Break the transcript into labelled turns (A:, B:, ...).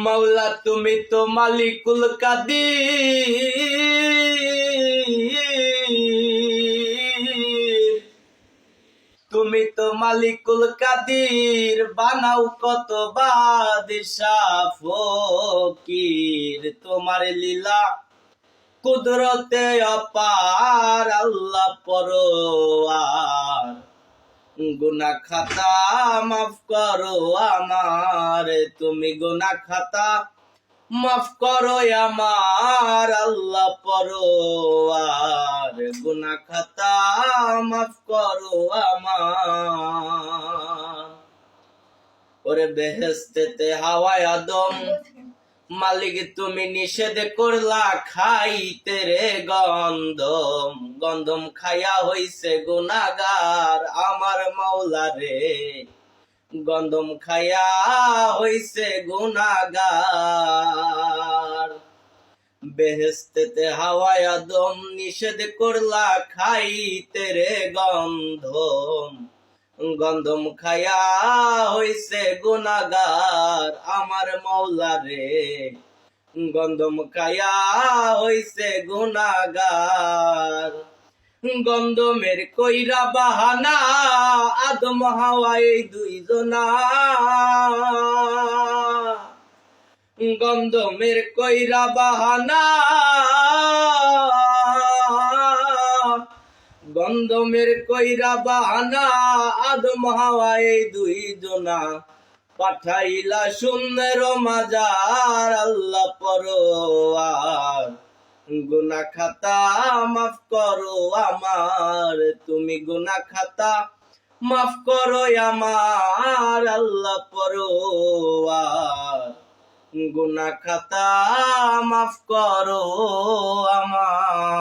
A: মাওলা তুমি তো মালিকুল কাদির, তুমি তো মালিকুল কাদির, বানাও কত বাদশাহ ফকির। তোমার লীলা কুদরতে অপার, আল্লাহ পরোয়ার। গুনাহ খাতা মাফ করো আমার, তুমি গুনাহ খাতা মাফ করো আমার, আল্লাহ পরোয়ার। গুনাহ খাতা মাফ করো আমার। ওরে বেহেশতেতে হাওয়ায় আদম, মালিক তুমি নিষেধ করলা খাইতে রে গন্ধম। গন্ধম খাইয়া হইছে গুনাহগার আমার মাওলা রে, গন্ধম খাইয়া হইছে গুনাহগার। বেহেশতেতে হাওয়ায় আদম নিষেধ করলা খাইতে রে গন্ধম। গন্ধম খাইয়া হইছে গুনাহগার আমার মাওলা রে, গন্ধম খাইয়া হইছে গুনাহগার। গন্ধমের কইরা বাহানা আদম হাওয়া এই দুইজনা, গন্ধমের কইরা বাহানা, গন্ধমের কইরা বাহানা আদম হাওয়া এই দুইজনা, পাঠাইলা শূন্যের মাজার, আল্লাহ পরোয়ার। গুনাহ খাতা মাফ করো আমার, তুমি গুনাহ খাতা মাফ করো আমার, আল্লাহ পরোয়ার। গুনাহ খাতা মাফ করো আমার।